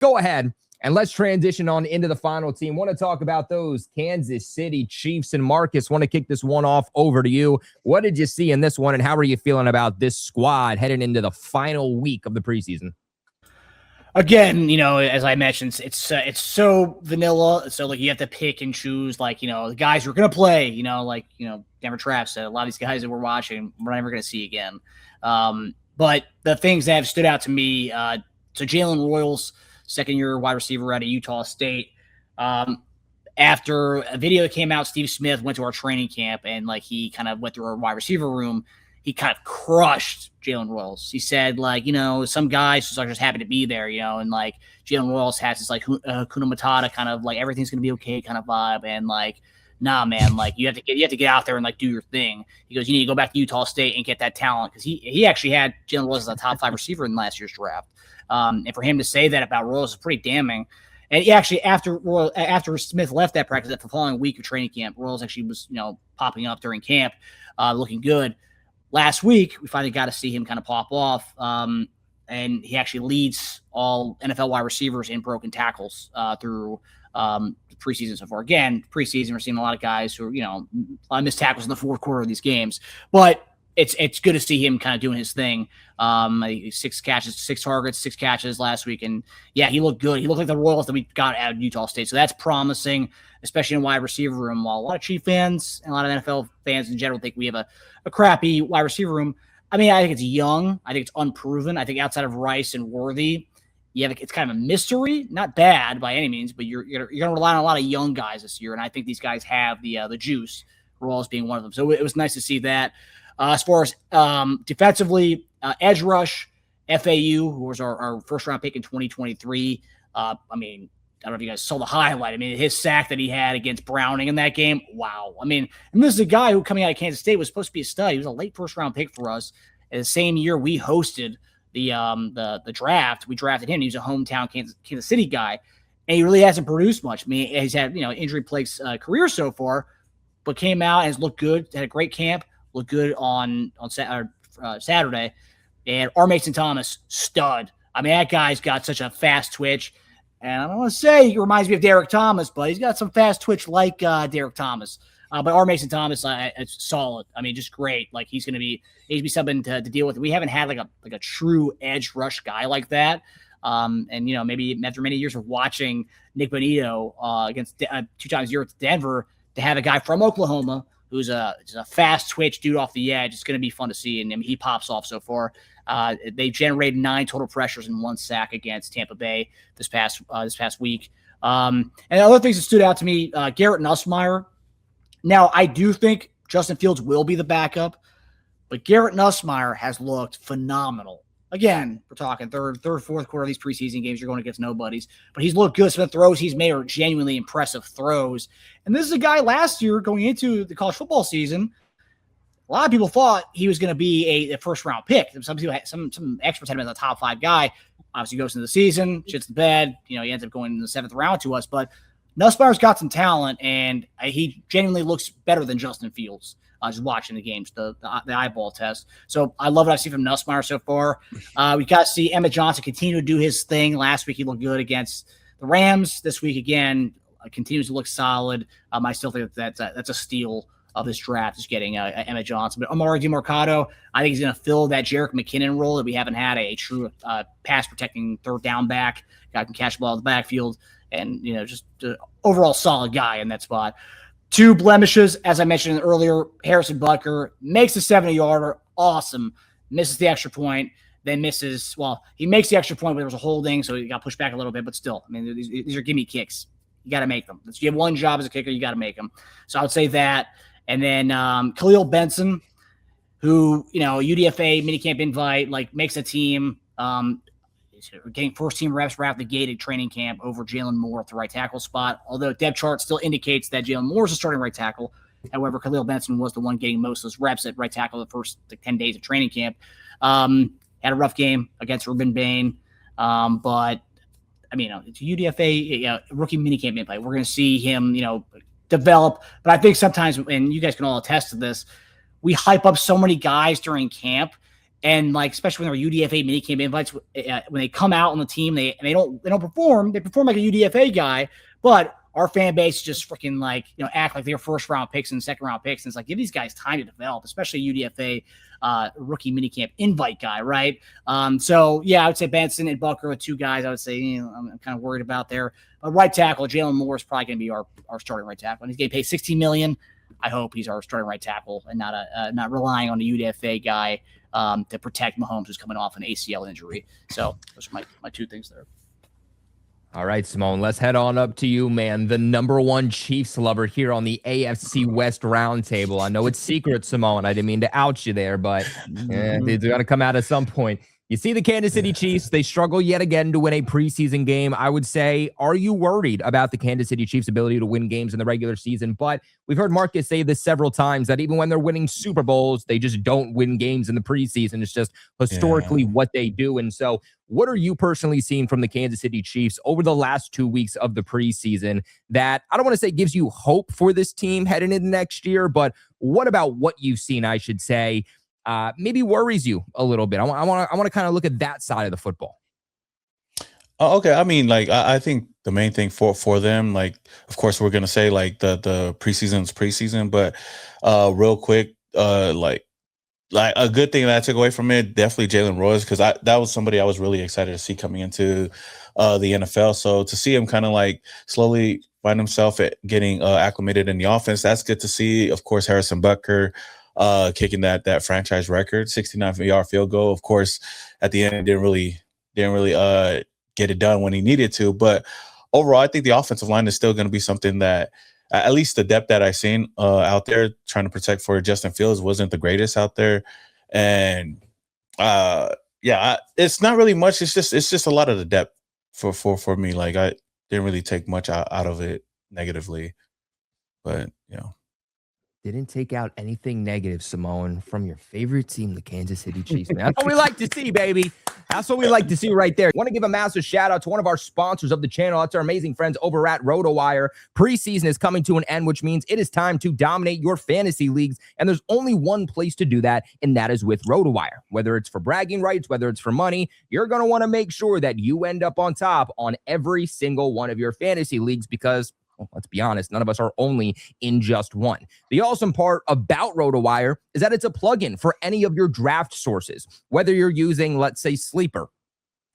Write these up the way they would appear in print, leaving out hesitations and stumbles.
go ahead and let's transition on into the final team. Want to talk about those Kansas City Chiefs, and Marcus, want to kick this one off over to you. What did you see in this one, and how are you feeling about this squad heading into the final week of the preseason? Again, as I mentioned, it's so vanilla. So like you have to pick and choose, like, the guys who are going to play, Denver Trav said, a lot of these guys that we're watching, we're never going to see again. But the things that have stood out to me, so Jalen Royals, second-year wide receiver out of Utah State. After a video came out, Steve Smith went to our training camp, and like he kind of went through our wide receiver room. He kind of crushed Jalen Royals. He said, like, some guys just are just happy to be there, and like Jalen Royals has this like Hakuna Matata kind of like everything's gonna be okay kind of vibe, and like, nah, man, like you have to get out there and like do your thing. He goes, you need to go back to Utah State and get that talent, because he actually had Jalen Royals as a top 5 receiver in last year's draft. And for him to say that about Royals is pretty damning. And he actually, after Smith left that practice, the following week of training camp, Royals actually was popping up during camp, looking good. Last week, we finally got to see him kind of pop off, and he actually leads all NFL wide receivers in broken tackles through the preseason so far. Again, preseason, we're seeing a lot of guys who are, a lot of missed tackles in the fourth quarter of these games. But it's good to see him kind of doing his thing. 6 catches, 6 targets, 6 catches last week. And, yeah, he looked good. He looked like the Royals that we got out of Utah State. So that's promising, especially in wide receiver room. While a lot of Chief fans and a lot of NFL fans in general think we have a crappy wide receiver room, I mean, I think it's young. I think it's unproven. I think outside of Rice and Worthy, it's kind of a mystery. Not bad by any means, but you're going to rely on a lot of young guys this year. And I think these guys have the juice, Royals being one of them. So it was nice to see that. As far as defensively, edge rush, FAU, who was our first-round pick in 2023. I mean, I don't know if you guys saw the highlight. I mean, his sack that he had against Browning in that game, wow. I mean, and this is a guy who, coming out of Kansas State, was supposed to be a stud. He was a late first-round pick for us. And the same year we hosted the draft, we drafted him. He was a hometown Kansas City guy, and he really hasn't produced much. I mean, he's had injury-plagued career so far, but came out and has looked good, had a great camp. Looked good on Saturday. And R. Mason Thomas, stud. I mean, that guy's got such a fast twitch. And I don't want to say he reminds me of Derek Thomas, but he's got some fast twitch like Derek Thomas. But R. Mason Thomas, it's solid. I mean, just great. Like he's going to be something to deal with. We haven't had like a true edge rush guy like that. And maybe after many years of watching Nick Bonito against 2 times a year at Denver, to have a guy from Oklahoma who's a fast twitch dude off the edge. It's going to be fun to see, and he pops off so far. They generated 9 total pressures and 1 sack against Tampa Bay this past week. And other things that stood out to me, Garrett Nussmeier. Now, I do think Justin Fields will be the backup, but Garrett Nussmeier has looked phenomenal. Again, we're talking third, fourth quarter of these preseason games. You're going against nobodies. But he's looked good. Some of the throws he's made are genuinely impressive throws. And this is a guy last year going into the college football season. A lot of people thought he was going to be a first-round pick. Some experts had him as a top 5 guy. Obviously goes into the season, shits the bed. He ends up going in the 7th round to us. But Nussmeier's got some talent, and he genuinely looks better than Justin Fields. Just watching the games, the eyeball test. So I love what I've seen from Nussmeier so far. We got to see Emmett Johnson continue to do his thing. Last week he looked good against the Rams. This week again continues to look solid. I still think that's a steal of this draft, is getting Emmett Johnson. But Amari DeMarcado, I think he's going to fill that Jerick McKinnon role that we haven't had, a true pass protecting third down back. Guy can catch the ball in the backfield, and just an overall solid guy in that spot. 2 blemishes, as I mentioned earlier. Harrison Butker makes a 70-yarder. Awesome. Misses the extra point. Then misses, he makes the extra point, but there was a holding, so he got pushed back a little bit. But still, I mean, these are gimme kicks. You got to make them. If you have one job as a kicker, you got to make them. So I would say that. And then Khalil Benson, who, UDFA minicamp invite, makes a team. Getting first-team reps right out the gate at training camp over Jalen Moore at the right tackle spot, although depth chart still indicates that Jalen Moore is a starting right tackle. However, Khalil Benson was the one getting most of those reps at right tackle the first 10 days of training camp. Had a rough game against Ruben Bain, but, I mean, it's UDFA rookie minicamp invite. We're going to see him, develop. But I think sometimes, and you guys can all attest to this, we hype up so many guys during camp, And like, especially when they're UDFA minicamp invites, when they come out on the team, they don't perform. They perform like a UDFA guy, but our fan base just freaking like, act like they're first round picks and second round picks. And it's like, give these guys time to develop, especially UDFA rookie minicamp invite guy, right? So yeah, I would say Benson and Bucker are two guys I would say I'm kind of worried about there. Right tackle, Jalen Moore is probably going to be our starting right tackle, and he's getting paid $16 million. I hope he's our starting right tackle and not relying on the UDFA guy to protect Mahomes, who's coming off an ACL injury. So those are my two things there. All right, Simone, let's head on up to you, man. The number one Chiefs lover here on the AFC West Roundtable. I know it's secret, Simone. I didn't mean to out you there, but it's going to come out at some point. You see the Kansas City Chiefs, they struggle yet again to win a preseason game. I would say, are you worried about the Kansas City Chiefs' ability to win games in the regular season? But we've heard Marcus say this several times, that even when they're winning Super Bowls, they just don't win games in the preseason. It's just historically what they do. And so what are you personally seeing from the Kansas City Chiefs over the last 2 weeks of the preseason that, I don't want to say gives you hope for this team heading into next year, but what about what you've seen, I should say, maybe worries you a little bit? I want to kind of look at that side of the football. Okay. I mean, like, I think the main thing for them, like, of course, we're going to say like the preseason's preseason, but real quick, like a good thing that I took away from it, definitely Jalen Rose, because that was somebody I was really excited to see coming into the NFL. So to see him kind of like slowly find himself at getting acclimated in the offense, that's good to see. Of course, Harrison Butker kicking that franchise record, 69-yard field goal. Of course, at the end, didn't really get it done when he needed to. But overall, I think the offensive line is still going to be something that, at least the depth that I've seen out there trying to protect for Justin Fields wasn't the greatest out there. And it's not really much. It's just a lot of the depth for me. Like, I didn't really take much out of it negatively, but Didn't take out anything negative, Simone, from your favorite team, the Kansas City Chiefs. Man, that's what we like to see, baby. That's what we like to see right there. I want to give a massive shout out to one of our sponsors of the channel. That's our amazing friends over at RotoWire. Preseason is coming to an end, which means it is time to dominate your fantasy leagues. And there's only one place to do that, and that is with RotoWire. Whether it's for bragging rights, whether it's for money, you're going to want to make sure that you end up on top on every single one of your fantasy leagues, because let's be honest, none of us are only in just one. The awesome part about RotoWire is that it's a plugin for any of your draft sources, whether you're using, let's say, Sleeper,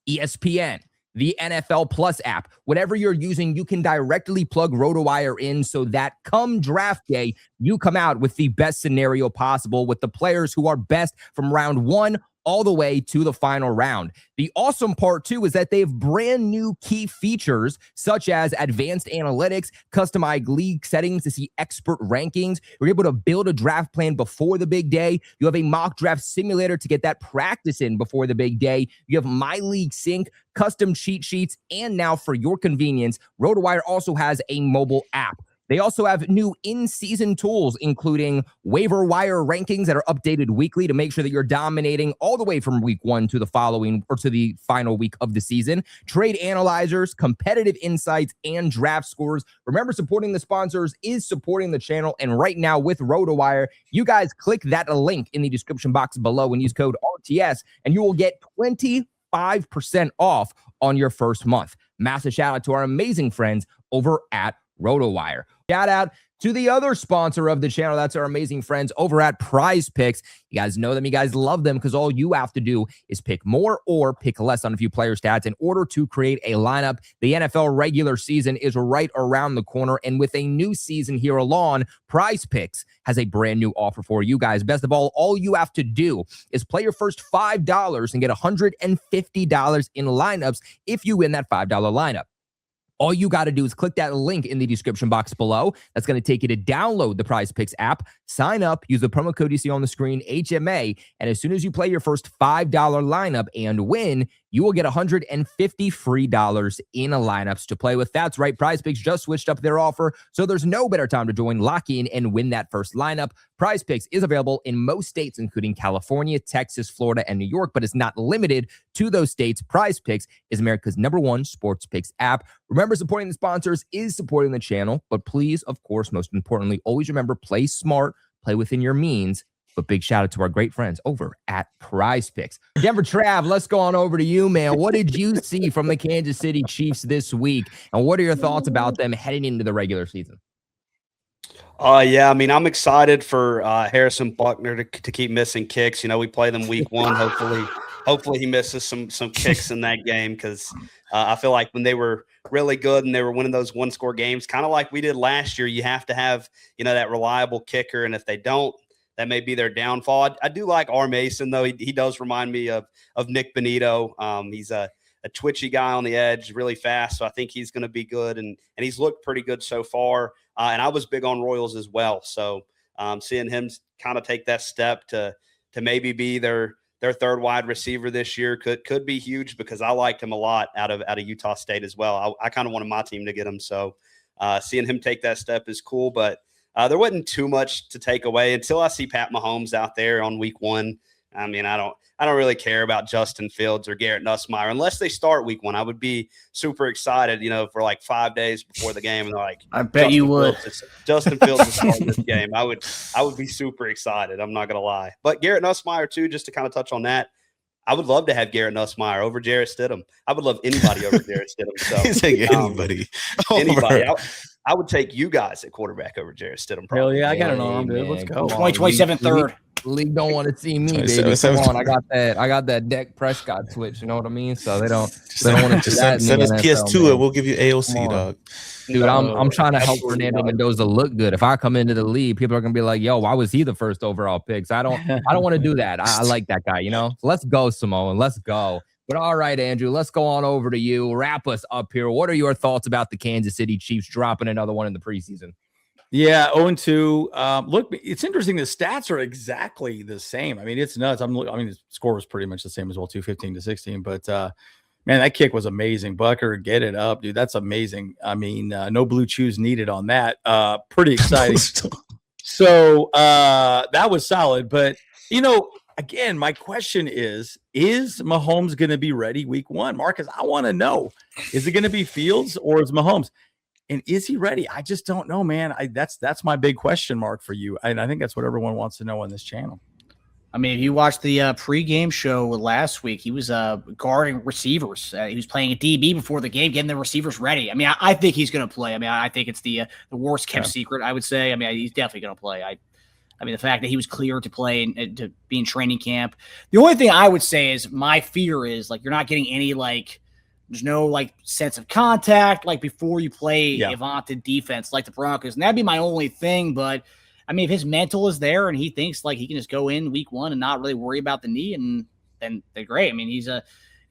ESPN, the NFL Plus app, whatever you're using, you can directly plug RotoWire in so that come draft day, you come out with the best scenario possible with the players who are best from round 1 all the way to the final round. The awesome part, too, is that they have brand new key features such as advanced analytics, customized league settings to see expert rankings. You're able to build a draft plan before the big day. You have a mock draft simulator to get that practice in before the big day. You have My League Sync, custom cheat sheets, and now for your convenience, RotoWire also has a mobile app. They also have new in-season tools, including waiver wire rankings that are updated weekly to make sure that you're dominating all the way from week 1 to the following or to the final week of the season. Trade analyzers, competitive insights, and draft scores. Remember, supporting the sponsors is supporting the channel. And right now with RotoWire, you guys click that link in the description box below and use code RTS, and you will get 25% off on your first month. Massive shout out to our amazing friends over at RotoWire. Shout out to the other sponsor of the channel. That's our amazing friends over at Prize Picks. You guys know them. You guys love them because all you have to do is pick more or pick less on a few player stats in order to create a lineup. The NFL regular season is right around the corner, and with a new season here along, Prize Picks has a brand new offer for you guys. Best of all you have to do is play your first $5 and get $150 in lineups if you win that $5 lineup. All you got to do is click that link in the description box below. That's going to take you to download the Prize Picks app, sign up, use the promo code you see on the screen, HMA, and as soon as you play your first $5 lineup and win, you will get $150 free in lineups to play with. That's right, Prize Picks just switched up their offer, so there's no better time to join, lock in, and win that first lineup. Prize Picks is available in most states, including California, Texas, Florida, and New York, but it's not limited to those states. Prize Picks is America's #1 sports picks app. Remember, supporting the sponsors is supporting the channel, but please, of course, most importantly, always remember, play smart, play within your means, But big shout out to our great friends over at Prize Picks. Denver Trav, let's go on over to you, man. What did you see from the Kansas City Chiefs this week? And what are your thoughts about them heading into the regular season? Yeah, I mean, I'm excited for Harrison Buckner to keep missing kicks. You know, we play them week one. Hopefully he misses some kicks in that game, because I feel like when they were really good and they were winning those one-score games, kind of like we did last year, you have to have, you know, that reliable kicker. And if they don't, that may be their downfall. I do like R. Mason, though. He does remind me of Nick Benito. He's a twitchy guy on the edge, really fast. So I think he's going to be good. And he's looked pretty good so far. And I was big on Royals as well. So seeing him kind of take that step to maybe be their third wide receiver this year could be huge, because I liked him a lot out of Utah State as well. I kind of wanted my team to get him. So seeing him take that step is cool. But there wasn't too much to take away until I see Pat Mahomes out there on week one. I mean, I don't really care about Justin Fields or Garrett Nussmeier unless they start week one. I would be super excited, you know, for like 5 days before the game, and they're like, I bet you would. Justin Fields is starting this game. I would be super excited. I'm not gonna lie. But Garrett Nussmeier too, just to kind of touch on that. I would love to have Garrett Nussmeier over Jarrett Stidham. I would love anybody over Jarrett Stidham. So He's like anybody. Anybody. I would take you guys at quarterback over Jarrett Stidham. Hell yeah, I got an arm, dude. Let's go. 2027 third. League don't want to see me, baby. Come on, I got that Dak Prescott switch. You know what I mean? So they don't want to see that. Send us PS2 and we'll give you AOC, dog. Dude, I'm trying to help Fernando Mendoza look good. If I come into the league, people are gonna be like, "Yo, why was he the first overall pick?" So I don't want to do that. I like that guy. You know, let's go, Samoan. Let's go. But all right, Andrew, let's go on over to you. Wrap us up here. What are your thoughts about the Kansas City Chiefs dropping another one in the preseason? Yeah, 0-2. Look, it's interesting. The stats are exactly the same. I mean, it's nuts. I mean, the score was pretty much the same as well, 15-16. But man, that kick was amazing. Bucker, get it up, dude. That's amazing. I mean, no blue chews needed on that. Pretty exciting. So that was solid. But you know, again, my question is Mahomes going to be ready week one? Marcus, I want to know. Is it going to be Fields or is Mahomes? And is he ready? I just don't know, man. That's my big question mark for you. And I think that's what everyone wants to know on this channel. I mean, if you watched the pregame show last week, he was guarding receivers. He was playing a DB before the game, getting the receivers ready. I mean, I think he's going to play. I mean, I think it's the worst kept secret, I would say. I mean, he's definitely going to play. I mean, the fact that he was cleared to play and to be in training camp. The only thing I would say is my fear is, like, you're not getting any, like, there's no, like, sense of contact, like, before you play a vaunted defense like the Broncos. And that'd be my only thing. But, I mean, if his mental is there and he thinks, like, he can just go in week one and not really worry about the knee, and then they're great. I mean, he's a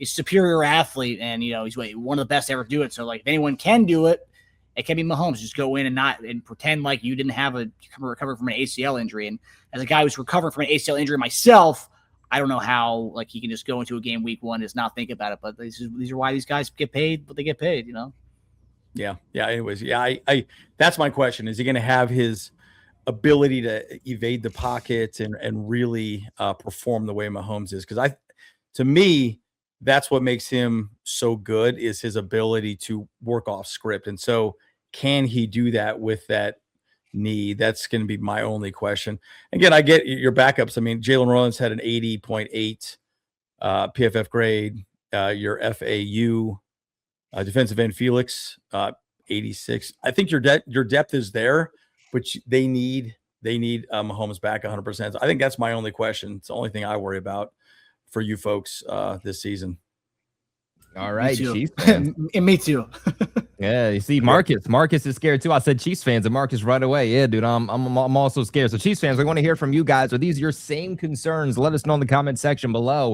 superior athlete, and, you know, he's one of the best to ever do it. So, like, if anyone can do it, it can be Mahomes. Just go in and pretend like you didn't have recover from an ACL injury. And as a guy who's recovering from an ACL injury myself, I don't know how, like, he can just go into a game week one and just not think about it. But these are why these guys get paid what they get paid, you know? Yeah. Anyways, I that's my question. Is he going to have his ability to evade the pocket and really perform the way Mahomes is? Because to me, that's what makes him so good, is his ability to work off script. And so can he do that with that knee? That's going to be my only question. Again, I get your backups. I mean, Jalen Rollins had an 80.8 PFF grade. Your FAU defensive end Felix 86. I think your depth is there, but they need Mahomes back 100%. So I think that's my only question. It's the only thing I worry about for you folks this season. All right, Chiefs fans. And me too. Yeah, you see, Marcus is scared too. I said Chiefs fans, and Marcus right away. Yeah, dude, I'm also scared. So Chiefs fans, we want to hear from you guys. Are these your same concerns? Let us know in the comment section below.